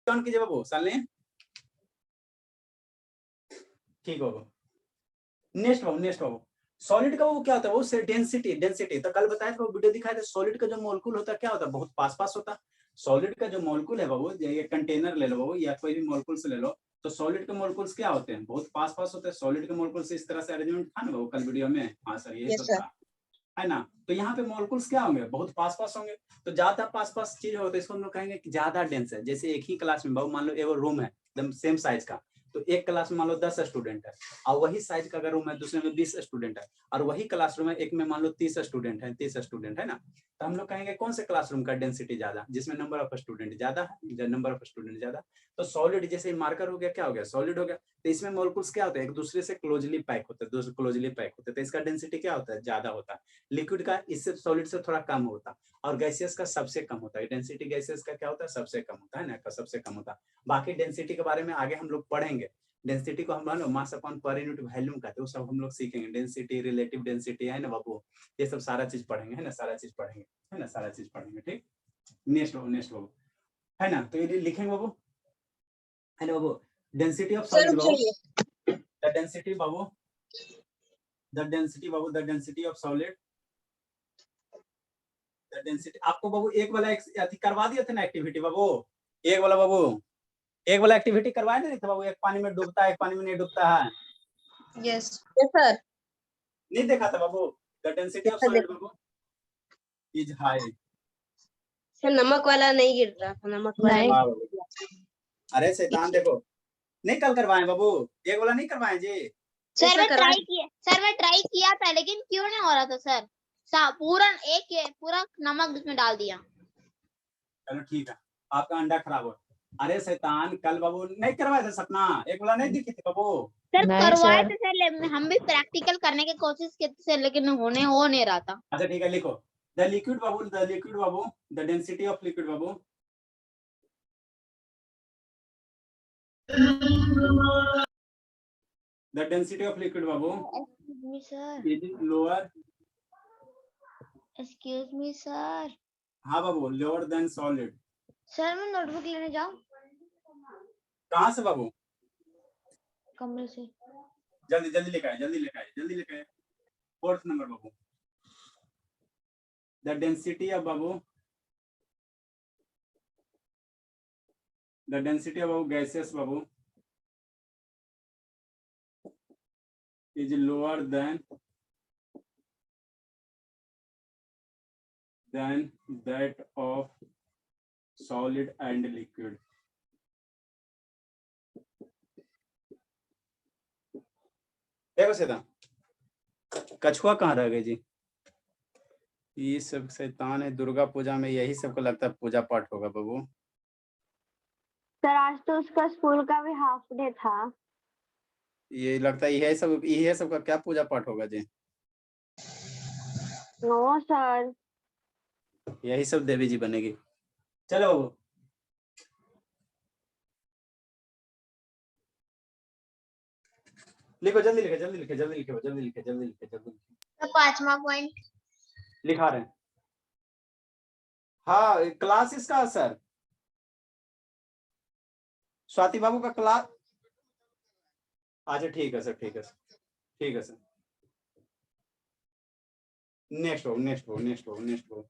Turn कीजिए बाबू, साले ठीक बाबू। नेक्स्ट बाबू सॉलिड का वो क्या होता है, वो डेंसिटी तो कल बताया था, वीडियो दिखाया था। सॉलिड का जो मोलकुल होता है क्या होता है, बहुत पास होता है। सॉलिड का जो मोलकुल है बाबू, ये कंटेनर ले लो बाबू, या कोई भी मोलकुल से ले लो, तो सॉलिड के मोलकुल्स क्या होते हैं, बहुत पास होते हैं। सॉलिड के मोलकुल्स इस तरह से अरेंजमेंट था ना बाबू कल वीडियो में। हाँ सर, यही सब था, है ना। तो यहाँ पे मोलकुल्स क्या होंगे, बहुत पास होंगे। तो ज्यादा पास चीज हो तो इसको हम लोग कहेंगे कि ज्यादा डेंस है। जैसे एक ही क्लास में बाबू मान लो एगो रूम है एकदम सेम साइज का, तो एक क्लास में मान लो 10 स्टूडेंट है, और वही साइज का अगर रूम है दूसरे में 20 स्टूडेंट है, और वही क्लासरूम है एक में मान लो 30 स्टूडेंट है ना। तो हम लोग कहेंगे कौन से क्लासरूम का डेंसिटी ज्यादा, जिसमें नंबर ऑफ स्टूडेंट ज्यादा है, नंबर ऑफ स्टूडेंट ज्यादा। तो सॉलिड जैसे मार्कर हो गया, क्या हो गया, सॉलिड हो गया। तो इसमें मोलकुल्स क्या होते हैं, एक दूसरे से क्लोजली पैक होते हैं, तो इसका डेंसिटी क्या होता है, ज्यादा होता है। लिक्विड का इससे सॉलिड से थोड़ा कम होता है, और गैसियस का सबसे कम होता है। डेंसिटी गैसियस का क्या होता है, सबसे कम होता है ना, सबसे कम होता है। बाकी डेंसिटी के बारे में आगे हम लोग पढ़ेंगे। डेंसिटी को हम लोग mass upon per unit volume कहते हैं, वो सब हम लोग सीखेंगे। डेंसिटी, रिलेटिव डेंसिटी, है ना बाबू, ये सब सारा चीज पढ़ेंगे, है ना, सारा चीज पढ़ेंगे, ठीक। नेक्स्ट बाबू, है ना। तो ये लिखेंगे बाबू, है ना बाबू, डेंसिटी ऑफ सॉलिड बाबू, द डेंसिटी बाबू, the density of solid, the density. आपको बाबू एक वाला करवा दिया था ना एक्टिविटी बाबू, एक वाला एक्टिविटी करवाया नहीं था बाबू, एक पानी में डूबता है, एक पानी में नहीं डूबता है। Yes sir. नहीं देखा था बाबू, द डेंसिटी ऑफ सॉलिड बाबू इज हाई। सर नमक वाला नहीं गिर रहा था, नमक वाला। अरे शैतान देखो, नहीं कल करवाए बाबू, एक वाला नहीं करवाए जी। सर मैं ट्राई किया था, लेकिन क्यों नहीं हो रहा था सर, पूरा नमक उसमें डाल दिया। चलो ठीक है, आपका अंडा खराब हो। अरे शैतान, कल बाबू नहीं करवाए थे सपना, एक वाला नहीं दिखी थी बाबू। सर करवाए थे सर, हम भी प्रैक्टिकल करने की कोशिश की थी सर, लेकिन हो नहीं रहा था। अच्छा ठीक है, लिखो the liquid Babu, the density of liquid Babu, the density of liquid Babu is lower, excuse me sir. हाँ बाबू, लोअर देन सॉलिड। सर मैं नोटबुक लेने जाऊं? कहाँ से बाबू? कमरे से। जल्दी लिखाए। Fourth number Babu, the density of Babu, the density of gases बाबू is lower than that of solid and liquid। देखो सीधा, कछुआ कहाँ रह गए जी? ये सब शैतान है, दुर्गा पूजा में यही सबको लगता है पूजा पाठ होगा बाबू। सर आज तो उसका स्कूल का भी हाफ डे था। ये लगता है यही सब का क्या पूजा पाठ होगा जी? No sir. यही सब देवी जी बनेगी। चलो बाबू, लिखो, जल्दी लिखे। तो 5वां पॉइंट लिखा रहे हैं। हाँ, क्लास इसका सर, स्वाति बाबू का क्लास। अच्छा ठीक है सर। नेक्स्ट हो।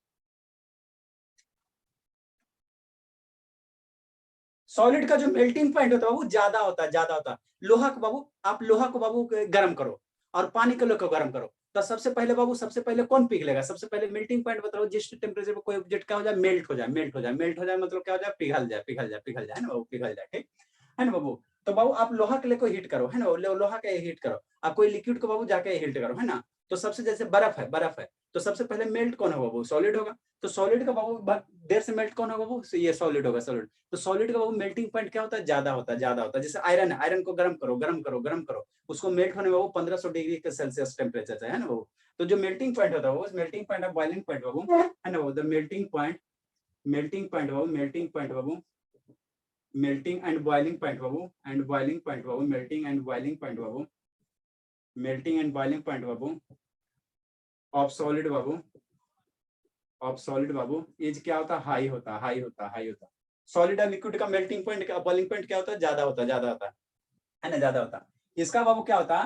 सॉलिड का जो मेल्टिंग पॉइंट होता है वो ज्यादा होता है। लोहा को बाबू गर्म करो, और पानी को लोग गर्म करो, तो सबसे पहले कौन पिघलेगा? सबसे पहले मेल्टिंग पॉइंट बताओ, जिस टेम्परेचर पर कोई ऑब्जेक्ट क्या हो जाए, मेल्ट हो जाए, मतलब क्या हो जाए, पिघल जाए, है ना बाबू, पिघल जाए, ठीक है ना बाबू। तो बाबू आप लोहा के लिए को हीट करो, है ना, लोहा का हीट करो, आप कोई लिक्विड को बाबू जाके हीट करो, है ना। तो सबसे जैसे बर्फ है, तो सबसे पहले मेल्ट कौन होगा बाबू? सॉलिड होगा। तो सॉलिड का बाबू देर से मेल्ट कौन होगा बाबू? ये सॉलिड होगा। तो सॉलिड का बाबू मेल्टिंग पॉइंट क्या होता है? ज्यादा होता है। जैसे आयरन को गर्म करो, उसको मेल्ट होने में वो 1500 डिग्री के सेल्सियस टेम्परेचर है ना बाबू। तो जो मेल्टिंग पॉइंट होता है वो melting point of boiling point बाबू, है ना वो द मेल्टिंग पॉइंट बाबू, मेल्टिंग एंड बॉइलिंग पॉइंट बाबू, ऑफ सॉलिड बाबू, इज क्या होता है? हाई होता। सॉलिड और लिक्विड का मेल्टिंग पॉइंट का बॉइलिंग पॉइंट क्या होता है, ज्यादा होता है, ज्यादा होता है ना, ज्यादा होता है। इसका बाबू क्या होता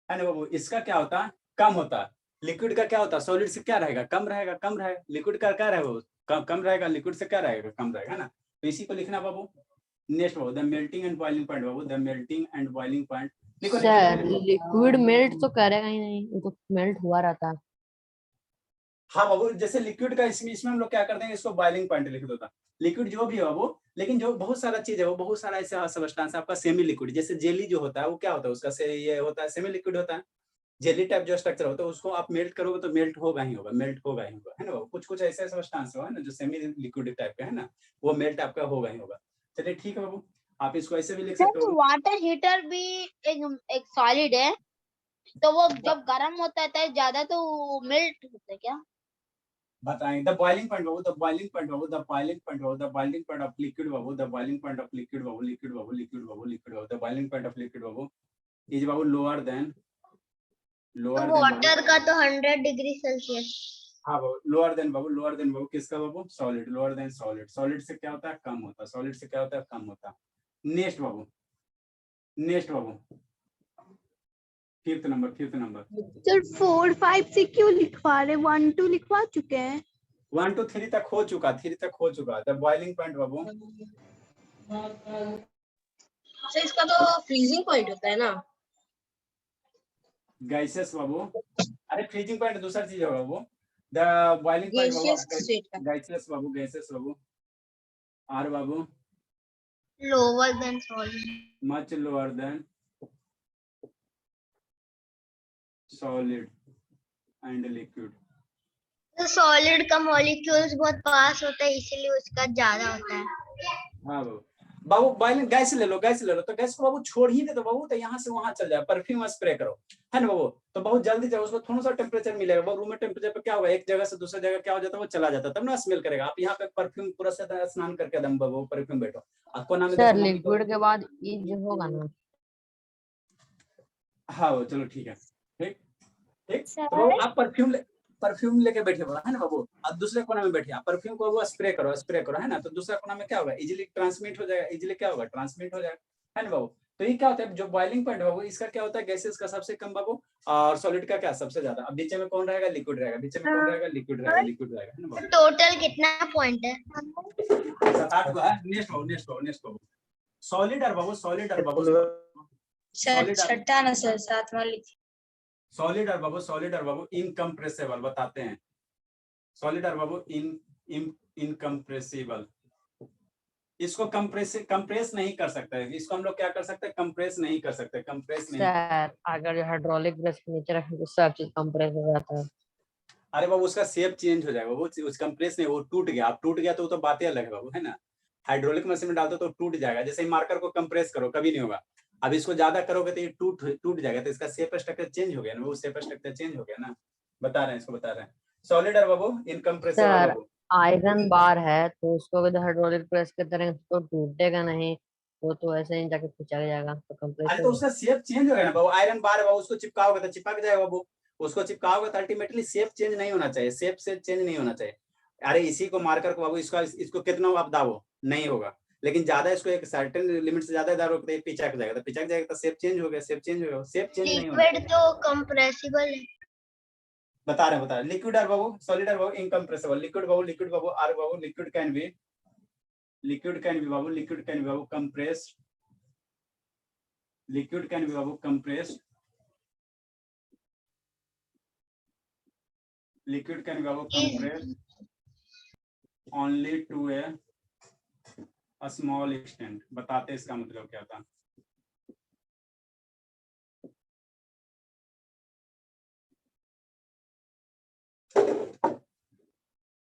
है ना बाबू, इसका क्या होता है, कम होता है। लिक्विड का क्या होता है, सॉलिड से क्या रहेगा, कम रहेगा, कम रहेगा। लिक्विड का क्या रहेगा, कम रहेगा, लिक्विड से क्या रहेगा, कम रहेगा ना। तो इसी को लिखना बाबू। नेक्स्ट बाबू, the melting and boiling point बाबू, the melting and boiling point. लिखो सर लिक्विड मेल्ट तो करेगा ही नहीं, वो तो मेल्ट हुआ रहता है। हाँ बाबू, जैसे लिक्विड का इसमें हम लोग क्या करते हैं, इसको बॉइलिंग पॉइंट लिख दो। लिक्विड जो भी हो वो, लेकिन जो बहुत सारा चीज है वो, बहुत सारा ऐसा सब्सटेंस आपका सेमी लिक्विड, जैसे जेली जो होता है वो क्या होता है, उसका से ये होता है सेमी लिक्विड होता है। जेली टाइप जो स्ट्रक्चर होता है उसको आप मेल्ट करोगे तो मेल्ट होगा ही होगा, मेल्ट होगा ही होगा, है ना। कुछ कुछ ऐसे सब्सटेंस है ना जो सेमी लिक्विड टाइप का है ना, वो मेल्ट आपका होगा ही होगा। चलिए ठीक है बाबू, आप इसको ऐसे भी लिख सकते सर हो। वाटर हीटर भी एक सॉलिड है, तो वो जब गर्म होता है ज्यादा तो मेल्ट होता है क्या? बताएंगे द बॉइलिंग पॉइंट बाबू, द बॉइलिंग पॉइंट बाबू, द बॉइलिंग पॉइंट बाबू, the boiling point of liquid Babu, the boiling point of liquid Babu, liquid Babu, liquid Babu, liquid Babu, the boiling point of liquid Babu is Babu lower than Babu. Water का तो 100 degree Celsius. हाँ बाबू, lower than बाबू किसका बाबू, solid, lower than solid. Solid से क्या होता है, कम होता है, सॉलिड से क्या होता है, कम होता है। नेक्स्ट बाबू, नेक्स्ट बाबू, फिफ्थ नंबर। सर 4 5 से क्यों लिखवा रहे, 1 2 लिखवा चुके हैं। 1 2 3 तक हो चुका, 3 तक हो चुका। The boiling point Babu, sir इसका तो फ्रीजिंग पॉइंट होता है ना। गैसेस बाबू, अरे फ्रीजिंग पॉइंट दूसरा चीज होगा वो। द बॉइलिंग पॉइंट Gaseous बाबू, state का। गैसेस बाबू, गैसेस बाबू, आर बाबू, lower than solid. Much lower than solid and liquid. तो सॉलिड का मॉलिक्यूल्स बहुत पास होता है इसीलिए उसका ज्यादा होता है। हाँ बाबू, बाबू बॉइलिंग गैस ले लो, तो गैस को बाबू छोड़ ही दे तो बाबू, तो यहाँ से वहां चल जाए, परफ्यूम स्प्रे करो, है ना बाबू। तो बहुत जल्दी जाओ, उसको थोड़ा सा टेम्परेचर मिलेगा बाबू। रूम में टेम्परेचर पे क्या होगा, एक जगह से दूसरी जगह क्या हो जाता है, वो चला जाता है, तब ना स्मेल करेगा। आप यहाँ पे परफ्यूम पूरा से स्नान करके दम बाबू परफ्यूम बैठो, आपको नाम सर लिक्विड के बाद इज होगा ना। हाँ वो चलो ठीक है, ठीक ठीक। तो आप परफ्यूम लेके बैठे हो, है ना बाबू। अब दूसरे कोना में बैठे, आप परफ्यूम को वो स्प्रे करो, है ना। तो दूसरा कोना में क्या होगा, इजीली ट्रांसमिट हो जाएगा, इजीली क्या होगा, ट्रांसमिट हो जाएगा, है ना बाबू। तो ये क्या होता है, जो बॉइलिंग पॉइंट बाबू, इसका क्या होता है, गैसेस का सबसे कम बाबू, और सॉलिड का क्या सबसे ज्यादा। अब बीच में कौन रहेगा, लिक्विड रहेगा, बीच में कौन रहेगा, लिक्विड रहेगा, है ना बाबू। टोटल कितना पॉइंट है? 7 8 है। नेक्स्ट बाबू, सॉलिड और बाबू, सर छठा ना सर, सातवां लिखिए। सॉलिड और बाबू इनकम्प्रेसिबल बताते हैं। सॉलिड और बाबू इनकम्प्रेसिबल, इसको कंप्रेस नहीं कर सकते, इसको हम लोग क्या कर सकते हैं, कंप्रेस नहीं कर सकते, कंप्रेस नहीं। सर अगर हाइड्रोलिक प्रेस के नीचे रखें तो सब चीज कंप्रेस हो जाता है। अरे बाबू उसका शेप चेंज हो जाएगा, वो उस कंप्रेस नहीं, वो टूट गया। अब टूट गया तो वो तो बातें अलग है बाबू, है ना। हाइड्रोलिक मशीन में डालते तो टूट जाएगा, जैसे मार्कर को कंप्रेस करो कभी नहीं होगा। अब इसको ज्यादा करोगे तो ये टूट जाएगा, तो इसका शेप स्ट्रक्चर चेंज हो गया ना, वो शेप स्ट्रक्चर चेंज हो गया ना। बता रहे हैं, सॉलिड और बाबू इनकम्प्रेसिबल सर बाबू। आयरन बार है तो उसको अगर हाइड्रोलिक प्रेस के तरह तो टूटेगा नहीं, वो तो ऐसे ही जाके पिचक जाएगा, तो कंप्रेस अरे तो उसका शेप चेंज हो गया ना बाबू, आयरन बार है बाबू, उसको चिपकाओगे तो चिपक जाएगा बाबू। उसको चिपकाओगे तो अल्टीमेटली शेप चेंज नहीं होना चाहिए, शेप से चेंज नहीं होना चाहिए। अरे इसी को मार्कर को बाबू, इसको कितना आप दाबो नहीं होगा, लेकिन ज्यादा इसको एक सर्टेन लिमिट से ज्यादा दाबो तो पिचक जाएगा, तो पिचक जाएगा तो शेप चेंज हो गया, शेप चेंज नहीं होगा। लिक्विड तो कंप्रेसिबल है। बता रहे लिक्विड आर बाबू, सॉलिड आर बाबू इनकम्प्रेसिबल। लिक्विड बाबू आर बाबू, लिक्विड कैन बी बाबू compressed, liquid can be babu compressed, liquid can be babu compressed only to a small extent। बताते इसका मतलब क्या था।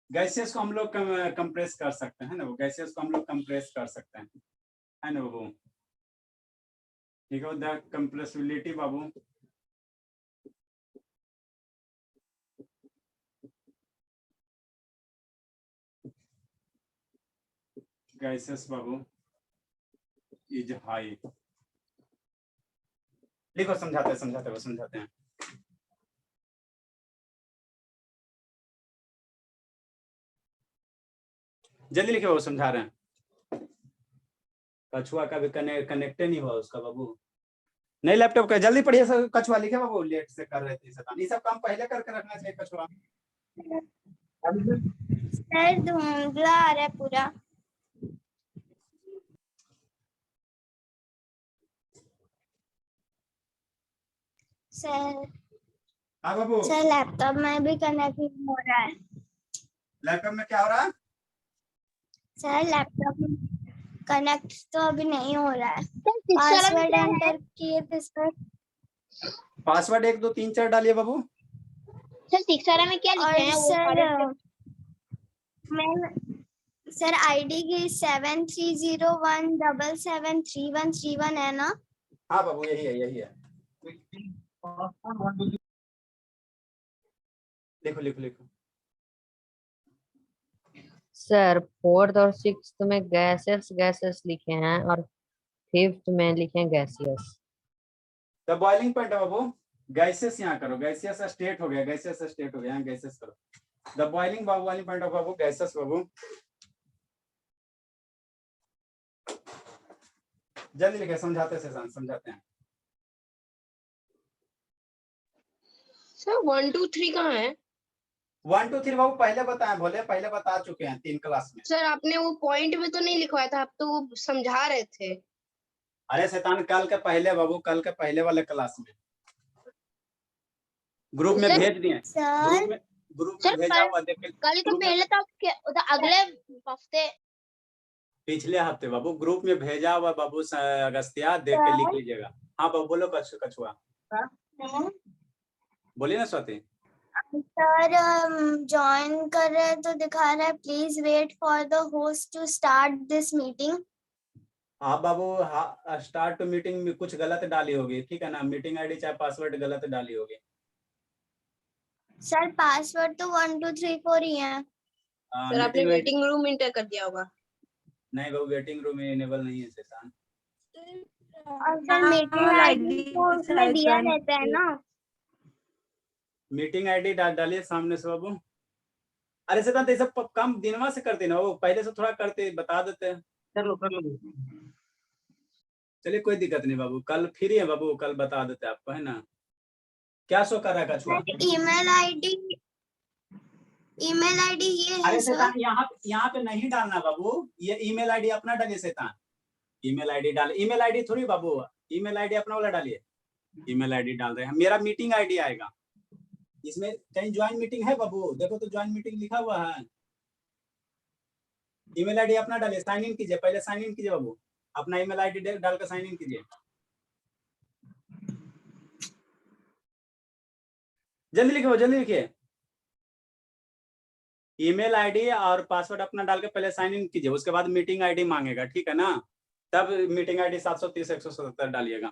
गैसेस को हम लोग कंप्रेस कर सकते हैं ना, वो गैसेस को हम लोग कंप्रेस कर सकते हैं, है ना बाबू। ठीक है, द कंप्रेसिबिलिटी बाबू, गैसेस बाबू इज हाई। लिखो, समझाते हैं। जल्दी लिखो, वो समझा रहे हैं। कछुआ का भी कनेक्ट नहीं हुआ उसका बाबू। नहीं लैपटॉप का जल्दी पढ़िए सर। कछुआ लिखे बाबू, लेट से कर रहे थे शैतान। ये सब काम पहले करके रखना चाहिए कछुआ। सर धुंधला आ रहा है पूरा। सर हाँ बाबू, सर लैपटॉप में भी कनेक्ट नहीं हो रहा है। लैपटॉप में क्या हो रहा है? सर लैपटॉप में कनेक्ट तो अभी नहीं हो रहा है। सर पासवर्ड एंटर किए थे सर। पासवर्ड 1 2 3 4 डालिए बाबू। सर शिक्षारा में क्या और लिखे हैं वो सारे मैं सर आईडी की 7301773131 है ना? हाँ बाबू यही है, यही है। लिखो लिखो लिखो। सर 4th और 6th में गैसेस लिखे हैं और 5th में लिखे हैं गैसियस। द बॉइलिंग पॉइंट है बाबू, गैसेस यहाँ करो। गैसियस स्टेट हो गया, गैसियस स्टेट हो गया, यहाँ गैसेस करो। The boiling boiling point of बाबू गैसेस बाबू। जल्दी लिखे, समझाते से समझाते हैं। सर 1 2 3 कहाँ है? 1 2 3 बाबू पहले बताए, बोले पहले बता चुके हैं 3 क्लास में। सर आपने वो पॉइंट में तो नहीं लिखवाया था, आप तो वो समझा रहे थे। अरे शैतान कल के पहले बाबू, कल के पहले वाले क्लास में ग्रुप में सर- भेज दिए। सर ग्रुप सर, में भेजा हुआ देख। कल के पहले तो अगले हफ्ते पिछले हफ्ते बाबू ग्रुप में भेजा हुआ बाबू अगस्त्या, देख के लिख लीजिएगा। हाँ बाबू बोलो कछुआ, बोलिए ना स्वाति। सर ज्वाइन कर रहे हैं तो दिखा रहा है please wait for the host to start this meeting. हाँ बाबू, हाँ स्टार्ट टू मीटिंग में कुछ गलत डाली होगी, ठीक है ना। मीटिंग आईडी चाहे पासवर्ड गलत डाली होगी। सर पासवर्ड तो 1 2 3 4 ही है। सर आपने वेटिंग रूम इंटर कर दिया होगा। नहीं बाबू, वेटिंग रूम में इनेबल नहीं है शैतान। और सर मीटिंग आईडी तो उसमें दिया रहता है ना। मीटिंग आईडी डालिए सामने से बाबू। अरे शैतान तो ये सब काम दिनवा से करते ना, वो पहले से थोड़ा करते बता देते हैं। चलिए कोई दिक्कत नहीं बाबू, कल फ्री है बाबू, कल बता देते आपको, है ना। क्या शो कर रहा है कछुआ? ईमेल आईडी ये है अरे सर। शैतान यहाँ पे नहीं डालना बाबू, ये ईमेल आईडी अपना डालिए शैतान। ईमेल आईडी डाल, ईमेल आईडी थोड़ी बाबू, ईमेल आईडी अपना वाला डालिए। ईमेल आईडी डाल रहे हैं, मेरा मीटिंग आईडी आएगा इसमें। कहीं ज्वाइन मीटिंग है बाबू, देखो तो ज्वाइन मीटिंग लिखा हुआ है। ईमेल आईडी अपना डालिए, साइन इन कीजिए, पहले साइन इन कीजिए बाबू, अपना ईमेल आईडी डालकर साइन इन कीजिए। जल्दी लिखिए, जल्दी लिखिए। ईमेल आईडी और पासवर्ड अपना डाल के पहले साइन इन कीजिए, उसके बाद मीटिंग आईडी मांगेगा, ठीक है ना। तब मीटिंग आईडी 730-177 डालिएगा।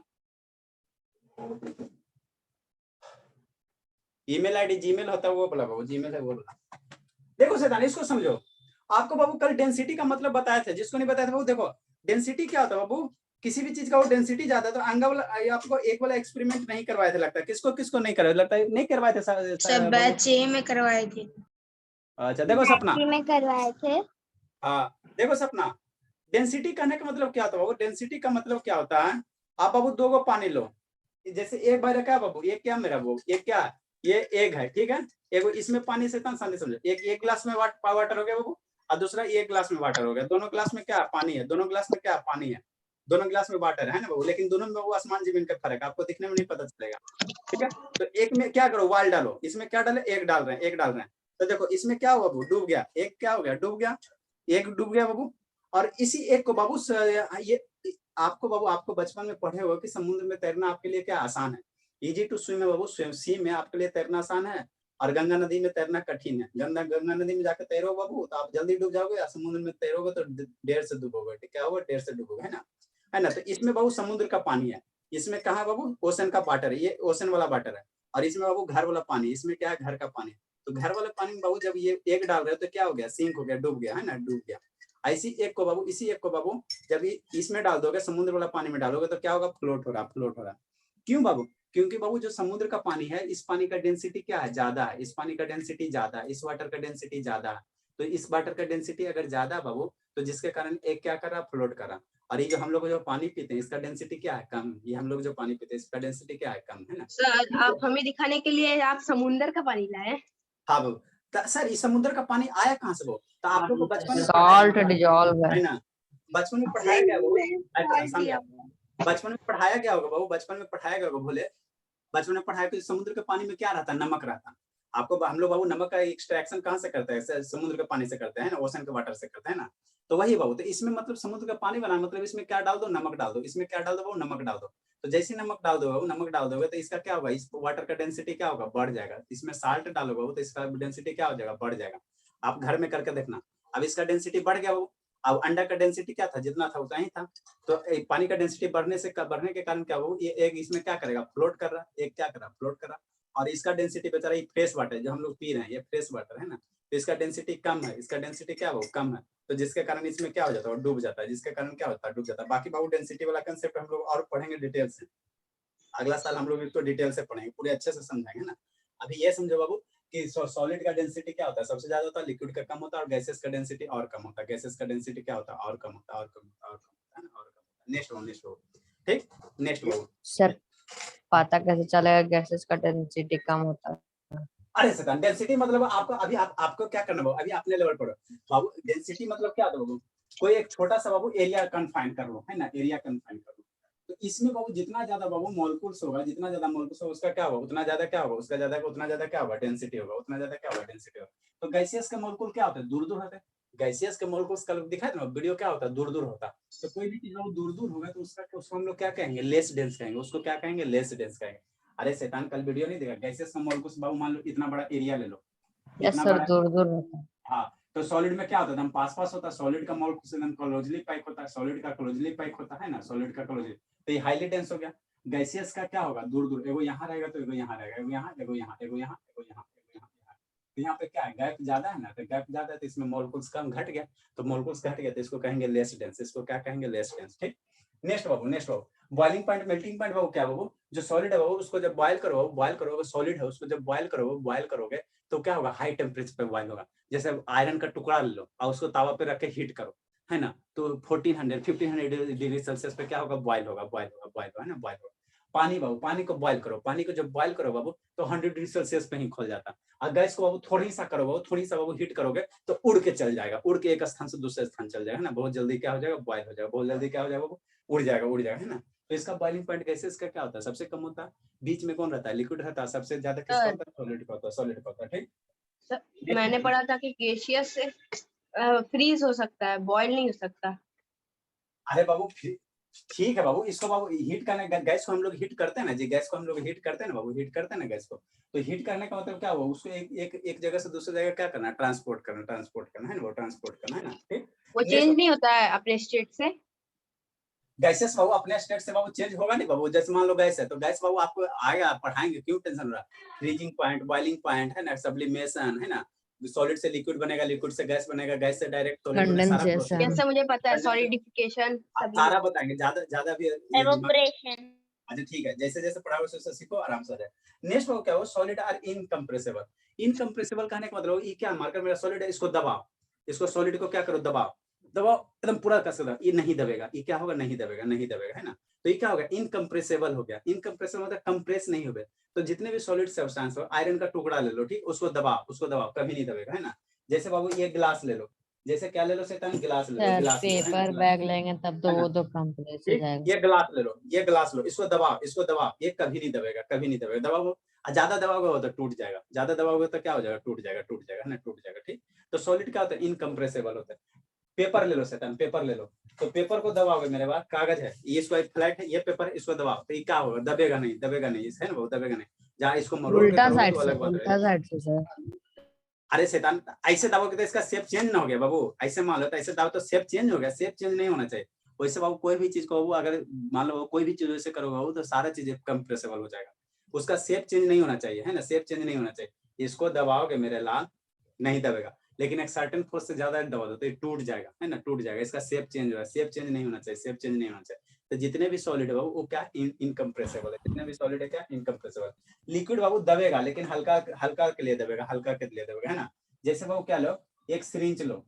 ईमेल आईडी जीमेल होता है वो बोला बाबू, जीमेल है वो बोला। देखो शैतान इसको समझो। आपको बाबू कल डेंसिटी का मतलब बताया था, जिसको नहीं बताया था बाबू देखो डेंसिटी क्या होता है बाबू। किसी भी चीज का वो डेंसिटी ज्यादा है तो अंगा वाला आपको एक वाला एक्सपेरिमेंट नहीं करवाया था लगता है। किसको किसको नहीं करवाया लगता है? नहीं करवाए थे सब बैच ए में करवाए थे। अच्छा देखो सपना, में करवाए थे। हाँ देखो सपना, डेंसिटी कहने का मतलब क्या होता है बाबू? डेंसिटी का मतलब क्या होता है, आप बाबू 2 गो पानी लो, जैसे एक बार क्या बाबू, ये क्या मेरा बाबू, ये क्या है, ये एग है, ठीक है। एगो इसमें पानी से समझो, एक गिलास में वाटर हो गया बाबू, और दूसरा 1 गिलास में वाटर हो गया। दोनों गिलास में क्या पानी है, दोनों गिलास में क्या पानी है, दोनों गिलास में वाटर है ना बाबू। लेकिन दोनों में वो आसमान जमीन का फर्क है, आपको दिखने में नहीं पता चलेगा, ठीक है। तो एक में क्या करो, वाल डालो, इसमें क्या डाले, एक डाल रहे हैं, एक डाल रहे हैं। तो देखो इसमें क्या हुआ बाबू, डूब गया। एक क्या हो गया, डूब गया, एक डूब गया बाबू। और इसी एक को बाबू ये आपको बाबू, आपको बचपन में पढ़े हो कि समुद्र में तैरना आपके लिए क्या आसान है, इजी टू स्विम है बाबू। सी में आपके लिए तैरना आसान है, और गंगा नदी में तैरना कठिन है। गंगा नदी में जाकर तैरो बाबू तो आप जल्दी डूब जाओगे, समुद्र में तैरोगे तो देर से डूबोगे, क्या होगा, देर से डूबोगे, है ना। तो इसमें बाबू समुद्र का पानी है, इसमें कहा बाबू ओशन का वाटर है, ये ओशन वाला वाटर है। और इसमें बाबू घर वाला पानी, इसमें क्या है, घर का पानी। तो घर वाले पानी में बाबू जब ये एक डाल रहे हो तो क्या हो गया, सिंक हो गया, डूब गया, है ना, डूब गया। इसी एक को बाबू जब इसमें डाल दोगे, समुद्र वाला पानी में डालोगे तो क्या होगा, फ्लोट होगा। क्यों बाबू? क्योंकि बाबू जो समुद्र का पानी है, इस पानी का डेंसिटी क्या है, ज्यादा है। इस पानी का डेंसिटी ज्यादा है, इस वाटर का डेंसिटी ज्यादा है। तो इस वाटर का डेंसिटी अगर ज्यादा बाबू, तो जिसके कारण एक क्या कर रहा, फ्लोट कर रहा। और ये जो हम लोग जो पानी पीते हैं इसका डेंसिटी क्या है, कम। ये हम लोग जो पानी पीते हैं इसका डेंसिटी क्या है, कम, है ना। सर आप हमें दिखाने के लिए आप समुंदर का पानी लाए हैं। हाँ बाबू, सर इस समुद्र का पानी आया कहाँ से वो, तो आप लोग को बचपन में सॉल्ट डिजॉल्व है ना, बचपन में पढ़ाया गया वो, समझा, बचपन में पढ़ाया गया होगा बाबू, बचपन में पढ़ाया गया होगा भोले, बचपन में पढ़ाया कि समुद्र के पानी में क्या रहता है, नमक रहता है। आपको हम लोग बाबू नमक का एक्सट्रैक्शन कहाँ से करते हैं, समुद्र के पानी से करते हैं ना, ओशन के वाटर से करते हैं ना। तो वही बाबू, तो इसमें मतलब समुद्र का पानी बना, मतलब इसमें क्या डाल दो, नमक डाल दो, इसमें क्या डाल दो बाबू, नमक डाल दो। तो जैसे नमक डाल दो बाबू, नमक डाल दोगे तो इसका क्या होगा, इस वाटर का डेंसिटी क्या होगा, बढ़ जाएगा। इसमें साल्ट डालोगे बाबू तो इसका डेंसिटी क्या हो जाएगा, बढ़ जाएगा। आप घर में करके देखना। अब इसका डेंसिटी बढ़ गया बाबू, अब अंडा का डेंसिटी क्या था, जितना था उतना ही था। तो पानी का डेंसिटी बढ़ने के कारण क्या हो, ये एक इसमें क्या करेगा, फ्लोट कर रहा, एक क्या कर रहा, फ्लोट कर रहा। और इसका डेंसिटी बेचारा ये फ्रेश वाटर जो हम लोग पी रहे हैं, ये फ्रेश वाटर है ना, तो इसका डेंसिटी कम है, इसका डेंसिटी क्या हो, कम है। तो जिसके कारण इसमें क्या हो जाता है, डूब जाता है, जिसके कारण क्या होता है, डूब जाता है। बाकी बाबू डेंसिटी वाला कंसेप्ट हम लोग और पढ़ेंगे डिटेल से, अगला साल हम लोग इसको डिटेल से पढ़ेंगे, पूरे अच्छे से समझाएंगे ना। अभी ये समझो बाबू कि सॉलिड का डेंसिटी क्या होता है, सबसे ज्यादा होता है, लिक्विड का कम होता है, और गैसेस का डेंसिटी और कम होता है। गैसेस का डेंसिटी क्या होता है, और कम होता है, और कम होता है, और कम होता है ना, और कम होता है। नेक्स्ट वन, ठीक, नेक्स्ट वन। सर पता कैसे चलेगा गैसेस का डेंसिटी कम होता है? अरे सर डेंसिटी मतलब आपको अभी आपको क्या करना बाबू, अभी अपने लेवल पर बाबू, डेंसिटी मतलब क्या होता है बाबू, कोई एक छोटा सा बाबू एरिया कन्फाइन कर लो, है ना, एरिया कन्फाइन कर लो। तो इसमें बाबू जितना ज्यादा बाबू मॉलिक्यूल्स होगा, जितना ज्यादा मॉलिक्यूल्स होगा उसका क्या होगा, उतना ज्यादा क्या होगा, उसका ज्यादा उतना ज्यादा क्या होगा, डेंसिटी होगा, उतना ज्यादा क्या होगा, डेंसिटी होगा। तो गैसियस का मॉलिक्यूल क्या होता है, दूर दूर होता है। गैसियस के मॉलिक्यूल्स का दिखाया था ना वीडियो, क्या होता है, दूर दूर होता है। तो कोई भी चीज दूर दूर होगा तो उसको हम लोग क्या कहेंगे, लेस डेंस कहेंगे, उसको क्या कहेंगे, लेस डेंस कहेंगे। अरे शैतान कल वीडियो नहीं देखा, गैसियस का मॉलिक्यूल्स बाबू मान लो इतना बड़ा एरिया ले लो, यस इतना सर, बड़ा, दूर दूर होता है। हाँ। तो सॉलिड में क्या होता है, एकदम पास पास होता है, सॉलिड का मॉलिक्यूल एकदम क्लोजली पैक होता है, सॉलिड का क्लोजली पैक होता है ना, सॉलिड का क्लोजली, तो ये हाईली डेंस हो गया। गैसियस का क्या होगा, दूर दूर, एगो यहाँ रहेगा तो एगो यहाँ रहेगा, एगो यहाँ, एगो यहाँ, एगो यहाँ, एगो यहाँ, एगो यहाँ। तो यहाँ पे क्या है, गैप ज्यादा है ना, तो गैप ज्यादा है तो इसमें मॉलिक्यूल्स कम घट गया, तो मॉलिक्यूल्स घट गया तो इसको कहेंगे लेस डेंस, इसको क्या कहेंगे, लेस डेंस, ठीक। नेक्स्ट बाबू, नेक्स्ट बाबू, बॉइलिंग पॉइंट, मेल्टिंग पॉइंट बाबू क्या बाबू, जो सॉलिड है बाबू उसको जब बॉयल करो, बॉयल करोगे, सॉलिड है उसको जब बॉयल करोगे, बॉयल करोगे तो क्या होगा, हाई टेम्परेचर पे बॉयल होगा। जैसे आयरन का टुकड़ा ले लो और उसको तावा पे रख के हीट करो, है ना, तो 1400-1500 डिग्री सेल्सियस पे क्या होगा, बॉयल होगा, बॉयल होगा, बॉयल होगा, है ना, बॉयल होगा। पानी बाबू, पानी को बॉयल करो, पानी को जब बॉयल करो बाबू तो 100 डिग्री सेल्सियस पे ही खोल जाता है। और गैस को बाबू थोड़ी सा करो बाबू, थोड़ी सा बाबू हीट करोगे तो उड़ के चल जाएगा, उड़ के एक स्थान से दूसरे स्थान चल जाएगा ना, बहुत जल्दी क्या हो जाएगा, बॉयल हो जाएगा, बहुत जल्दी क्या हो जाएगा बाबू, उड़ जाएगा, उड़ जाएगा, है ना। तो इसका बॉइलिंग पॉइंट गैसेस का क्या होता है, सबसे कम होता है, बीच में कौन रहता है, लिक्विड रहता है, सबसे ज्यादा किसका होता है, सॉलिड का होता है, सॉलिड का होता है, ठीक। सर मैंने पढ़ा था कि गैसियस से फ्रीज हो सकता है, बॉयल नहीं हो सकता। अरे बाबू ठीक है बाबू, इसको बाबू हीट करने, गैस को हम लोग हीट करते हैं ना जी, गैस को हम लोग हीट करते हैं ना बाबू, हीट करते हैं ना गैस को। तो हीट करने का मतलब क्या हुआ, उसको एक जगह से दूसरी जगह क्या करना, ट्रांसपोर्ट करना है ना, वो ट्रांसपोर्ट करना है ना, ठीक। वो चेंज नहीं होता है अपने स्टेट से। गैसेस बाबू अपने स्टेट से बाबू चेंज होगा नहीं बाबू, जैसे मान लो गैस है तो गैस बाबू आपको आएगा, पढ़ाएंगे, क्यों टेंशन हो रहा है। फ्रीजिंग पॉइंट, बॉइलिंग पॉइंट, है ना, सब्लिमेशन, है ना, सॉलिड से लिक्विड बनेगा, लिक्विड से गैस बनेगा, गैस से डायरेक्ट सॉलिड बनेगा, सारा कंडेंसेशन। प्रोसेस जैसे मुझे पता है सॉलिडिफिकेशन सारा बताएंगे, ज्यादा ज्यादा भी एवोपरेशन। अच्छा ठीक है, जैसे जैसे पढ़ाओ वैसे सीखो, आराम से रहे। नेक्स्ट क्या हो, सॉलिड आर इनकम्प्रेसिबल। इनकम्प्रेसिबल कहने का मतलब ये क्या, मार्कर मेरा सॉलिड है, इसको दबाओ, इसको सॉलिड को क्या करो, दबाओ, दबाओ एकदम पूरा कस दो, ये नहीं दबेगा, ये क्या होगा, नहीं दबेगा, नहीं दबेगा, है ना। तो ये क्या होगा, इनकम्प्रेसिबल हो गया। इनकम्प्रेसिबल मतलब कंप्रेस नहीं हो गया। तो जितने भी सॉलिड सब्सटेंस हो, आयरन का टुकड़ा ले लो, ठीक, उसको दबाओ, कभी नहीं दबेगा, है ना। जैसे बाबू ये गिलास ले लो, जैसे क्या ले लो शैतान, गिलास ले लो, गिलास ले लो, है ना, पेपर गिलास। बैग लेंगे तब तो है ना? वो तो कंप्रेस हो ठीक, जाएगा। ये गिलास ले लो, ये गिलास लो, इसको दबाओ, ये कभी नहीं दबेगा, कभी नहीं दबेगा, दबाओ। ज्यादा दबाओगे तो टूट जाएगा, ज्यादा दबाओगे तो क्या हो जाएगा, टूट जाएगा, है ना, टूट जाएगा, ठीक। तो सॉलिड क्या होता है, इनकम्प्रेसिबल होता है। पेपर ले लो शैतान, पेपर ले लो, तो पेपर को दबाओगे, मेरे पास कागज है, ये इसको फ्लैट है, ये पेपर, इसको दबाओ तो ये क्या होगा, दबेगा नहीं, है ना, वो दबेगा नहीं। जहाँ इसको मरोड़ के उल्टा करोगे साइड तो से, अलग बात है। उल्टा साइड से सर। अरे शैतान ऐसे दबाओगे तो इसका शेप चेंज ना हो गया बाबू, ऐसे मान लो तो ऐसे दबाओ तो शेप चेंज हो गया, शेप चेंज नहीं होना चाहिए। वैसे बाबू कोई भी चीज को बाबू अगर मान लो कोई भी चीज वैसे करोगे बाबू तो सारा चीज कंप्रेसिबल हो जाएगा, उसका शेप चेंज नहीं होना चाहिए, है ना, शेप चेंज नहीं होना चाहिए। इसको दबाओगे मेरे लाल, नहीं दबेगा, लेकिन एक सर्टेन फोर्स से ज्यादा दबा दो तो ये टूट जाएगा, है ना, टूट जाएगा, इसका शेप चेंज होगा, शेप चेंज नहीं होना चाहिए, शेप चेंज नहीं होना चाहिए। तो जितने भी सॉलिड है बाबू वो क्या इनकम्प्रेसिबल है, जितने भी सॉलिड है क्या इनकम्प्रेसिबल। लिक्विड बाबू दबेगा लेकिन हल्का हल्का के लिए दबेगा, हल्का के लिए दबेगा, है ना। जैसे बाबू क्या लो, एक सिरिंज लो,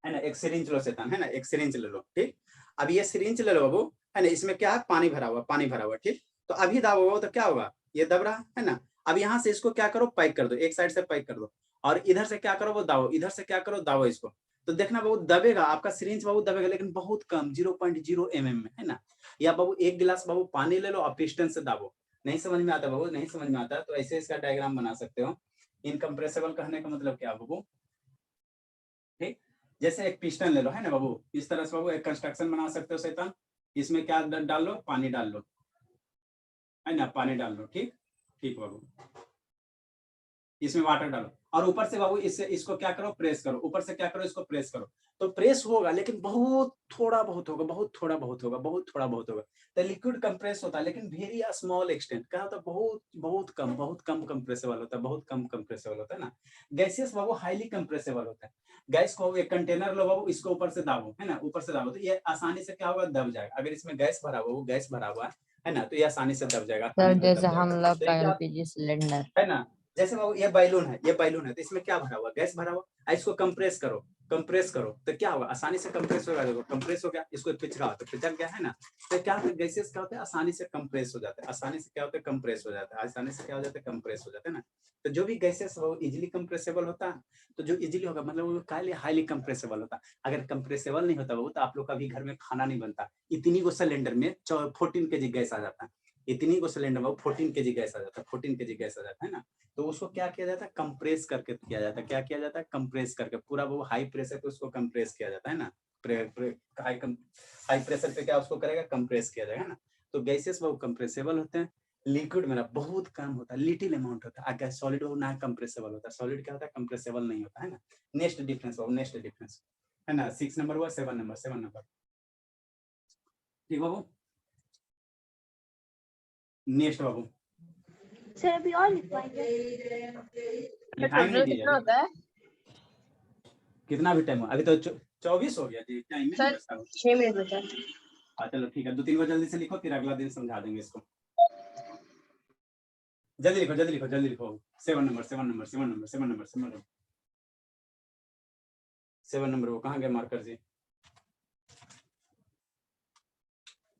है ना, एक सिरिंज लो शैतान, है ना, एक सिरिंज ले लो, ठीक। अब ये सिरिंज ले लो बाबू, है ना, इसमें क्या है, पानी भरा हुआ, पानी भरा हुआ, ठीक। तो अभी दाबो तो क्या होगा, ये दब रहा है ना। अब यहाँ से इसको क्या करो, पैक कर दो, एक साइड से पैक कर दो, और इधर से क्या करो, वो दाबो, इधर से क्या करो, दाबो इसको। तो देखना बाबू दबेगा, आपका सिरिंज बाबू दबेगा, लेकिन बहुत कम, 0.0 mm में, है ना। या बाबू एक गिलास बाबू पानी ले लो और पिस्टन से दाबो। नहीं समझ में आता बाबू, नहीं समझ में आता तो ऐसे इसका डायग्राम बना सकते हो। इनकम्प्रेसिबल कहने का मतलब क्या बाबू, ठीक। जैसे एक पिस्टन ले लो, है ना बाबू, इस तरह से बाबू एक कंस्ट्रक्शन बना सकते हो शैतान। इसमें क्या डाल लो, पानी डाल लो, है ना, पानी डाल लो, ठीक, ठीक बाबू, इसमें वाटर डालो, और ऊपर से बाबू इसको क्या करो, प्रेस करो, ऊपर से क्या करो, इसको प्रेस करो। तो प्रेस होगा, लेकिन बहुत थोड़ा बहुत होगा, बहुत थोड़ा बहुत होगा, बहुत थोड़ा बहुत होगा। तो लिक्विड कंप्रेस होता है, लेकिन वेरी स्मॉल एक्सटेंट, क्या होता है, बहुत बहुत कम कंप्रेसेबल होता है, बहुत कम कंप्रेसेबल होता है ना। गैसेस बाबू हाईली कंप्रेसेबल होता है। गैस को एक कंटेनर लो बाबू, इसको ऊपर से दाबो, है ना, ऊपर से दाबो, तो ये आसानी से क्या होगा, दब जाएगा। अगर इसमें गैस भरा हुआ, गैस भरा हुआ है ना, तो ये आसानी से दब जाएगा। सर आसानी से जैसे दब हम जाएगा। लोग तो का ये क्या एलपीजी सिलेंडर, है ना, जैसे बाबू ये बैलून है, ये बैलून है, तो इसमें क्या भरा हुआ, गैस भरा हुआ। इसको कंप्रेस करो, कंप्रेस करो, तो क्या होगा, आसानी से कंप्रेस होगा। देखो कंप्रेस हो गया, इसको पिचका तो पिचक गया, है ना। तो क्या होता है, गैसेस क्या होता है, आसानी से कंप्रेस हो जाता है, आसानी से क्या होता है, कंप्रेस हो जाता है, आसानी से क्या हो जाता है, कंप्रेस हो जाता है ना। तो जो भी गैसेस वो इजिली कंप्रेसेबल होता है, तो जो इजिली होगा मतलब वो हाईली कंप्रेसेबल होता है। अगर कंप्रेसेबल नहीं होता वो, तो आप लोग का भी घर में खाना नहीं बनता। इतनी को सिलेंडर में 14 kg गैस आ जाता है, इतनी को सिलेंडर में 14 kg गैस आ जाता है, 14 kg गैस आ जाता है ना। तो उसको क्या किया जाता है, कंप्रेस करके किया जाता है। क्या किया जाता है, कंप्रेस करके, पूरा वो हाई प्रेशर पे उसको कंप्रेस किया जाता है ना। हाई प्रेशर पे क्या उसको करेगा, कंप्रेस किया जाएगा ना। तो गैसेस वो कंप्रेसेबल होते हैं। लिक्विड मेरा बहुत कम होता है, लिटिल अमाउंट होता है। अगर सॉलिड वो ना कंप्रेसेबल होता है, सॉलिड क्या होता है, कंप्रेसेबल नहीं होता है ना। नेक्स्ट डिफरेंस नेक्स्ट डिफरेंस है ना, 6 नंबर हुआ, 7 नंबर, ठीक बाबू। नेक्स्ट बाबू, सर अभी और लिखवाएंगे? लिखाएंगे नहीं टोटल जी कितना अभी, होता है कितना भी टाइम हुआ अभी तो 24 हो गया जी, टाइम में नहीं सर? बचता। 6 मिनट बचा है। हाँ चलो ठीक है, 2-3 बार जल्दी से लिखो, फिर अगला दिन समझा देंगे इसको। जल्दी लिखो, जल्दी लिखो, जल्दी लिखो। 7 number, 7 number, 7 number, 7 number, 7 number, 7 number, वो कहाँ गए मार्कर जी।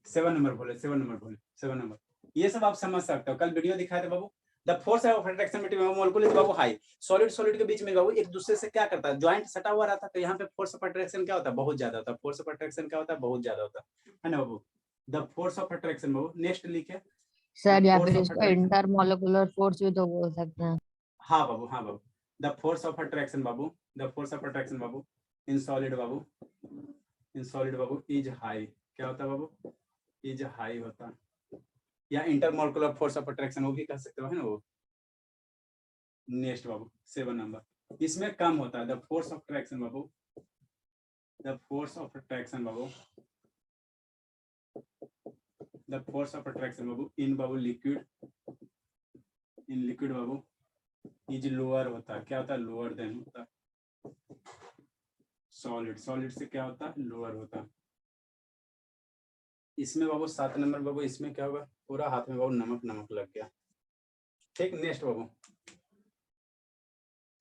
7 नंबर बोले, 7 नंबर बोले, 7 नंबर। ये सब आप समझ सकते हो, कल वीडियो दिखाए थे बाबू। The force of attraction between molecule is बाबू हाई। सॉलिड सॉलिड के बीच में बाबू एक दूसरे से क्या करता है, ज्वाइंट सटा हुआ रहता है। तो यहाँ पे फोर्स ऑफ अट्रैक्शन क्या होता है, बहुत ज्यादा होता है। फोर्स ऑफ अट्रैक्शन क्या होता है, बहुत ज्यादा होता है ना बाबू। द फोर्स ऑफ अट्रैक्शन बाबू, नेक्स्ट लिखे। सर या फोर्स फिर ऑफ इसको अट्रैक्शन, इंटरमोलिकुलर फोर्स भी तो बोल सकते हैं। हाँ बाबू, हाँ बाबू। द फोर्स ऑफ अट्रैक्शन बाबू, द फोर्स ऑफ अट्रैक्शन बाबू इन सॉलिड बाबू, इन सॉलिड बाबू इज हाई। क्या होता है बाबू, इज हाई होता है। या इंटरमोलिकुलर फोर्स ऑफ अट्रैक्शन वो भी कह सकते हो, है ना वो। नेक्स्ट बाबू 7 नंबर, इसमें कम होता है। द फोर्स ऑफ अट्रैक्शन बाबू, द फोर्स ऑफ अट्रैक्शन बाबू, द फोर्स ऑफ अट्रैक्शन बाबू in Babu liquid, in liquid Babu is lower होता है। क्या होता है, लोअर देन होता है सॉलिड। सॉलिड से क्या होता है, लोअर होता है। इसमें बाबू 7 नंबर बाबू, इसमें क्या होगा, पूरा हाथ में बाबू नमक नमक लग गया, ठीक। Next Babu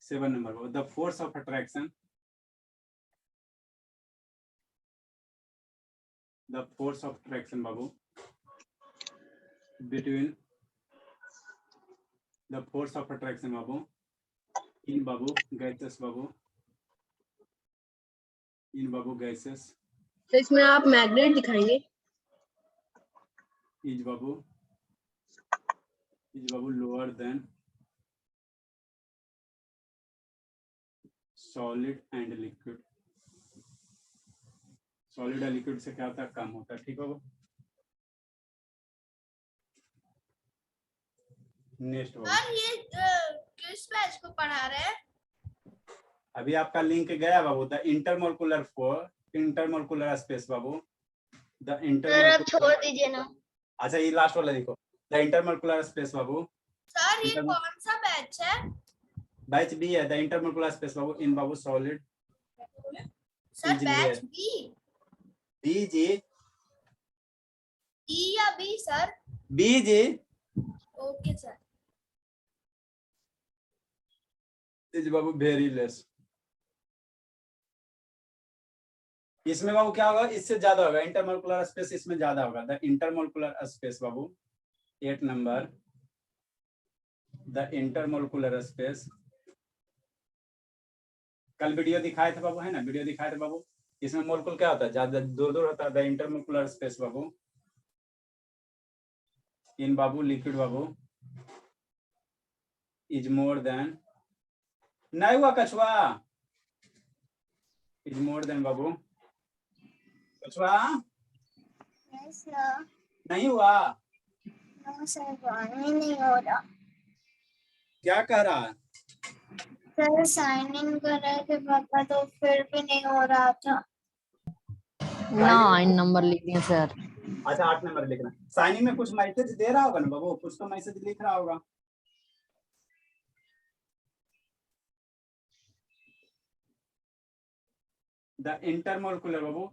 7 number Babu, the force of attraction, the force of attraction Babu between, the force of attraction बाबू in Babu gases Babu, in Babu gases तो इसमें आप मैग्नेट दिखाएंगे? Is Babu lower than solid and liquid. Solid और liquid से क्या होता है, कम होता है, ठीक बाबू। नेक्स्ट बाबू, ये किस बैच को पढ़ा रहे हैं? अभी आपका लिंक गया बाबू, the intermolecular force, intermolecular space बाबू, द इंटरमोलिकुलर, छोड़ दीजिए ना अच्छा ये लास्ट वाला देखो, द इंटरमोलिकुलर स्पेस बाबू। सर, ये कौन सा बैच है? बैच बी है, द इंटरमोलिकुलर स्पेस बाबू इन बाबू solid, sir batch B, B जी, ई या बी सर? बी जी ओके सर। इज बाबू वेरी लेस, इसमें बाबू क्या होगा, इससे ज्यादा होगा, इंटरमोलिकुलर स्पेस इसमें ज्यादा होगा। The intermolecular space Babu 8 number, the intermolecular space. कल वीडियो दिखाए थे बाबू, है ना, वीडियो दिखाए थे बाबू। इसमें मोलिकुल क्या होता है, ज्यादा दूर दूर होता है। द इंटरमोलिकुलर स्पेस बाबू in Babu liquid Babu is more then, नहीं हुआ कछुआ, इज मोर देन बाबू, कछुआ Yes, sir. नहीं हुआ, No, sir. One ही नहीं हो रहा। क्या कह रहा है? सर साइन इन कर रहे थे पापा तो फिर भी नहीं हो रहा था। 9 नंबर लिख दिए सर। अच्छा 8 नंबर लिखना। साइनिंग में कुछ मैसेज दे रहा होगा ना बाबू, कुछ तो मैसेज लिख रहा होगा। द इंटरमोलिकुलर बाबू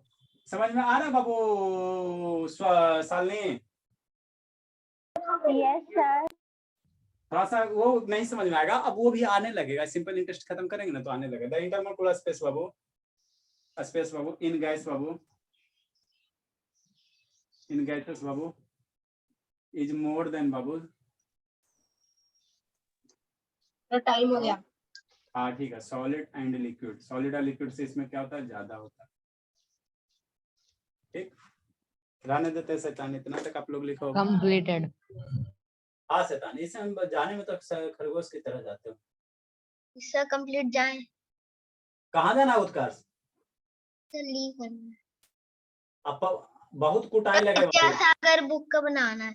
समझ में आ रहा है बाबू शालिनी? Yes sir. थोड़ा सा वो नहीं समझ में आएगा, अब वो भी आने लगेगा। सिंपल इंटरेस्ट खत्म करेंगे ना तो आने लगेगा। द इंटरमोलिकुलर स्पेस बाबू इन गैस बाबू, इन गैसेस बाबू इज मोर देन बाबू। तो टाइम हो गया। हाँ ठीक है, सॉलिड एंड लिक्विड, सॉलिड और लिक्विड से इसमें क्या होता है, ज्यादा होता है। ठीक, रहने देते हैं शैतान, इतना तक आप लोग लिखो। कंप्लीटेड। हाँ शैतान, इसे हम जाने में तो खरगोश की तरह जाते हो। इससे कंप्लीट जाए कहाँ जाना है उत्कर्ष? तो लीव करना अब बहुत कुटाई लगे। सागर बुक का बनाना है।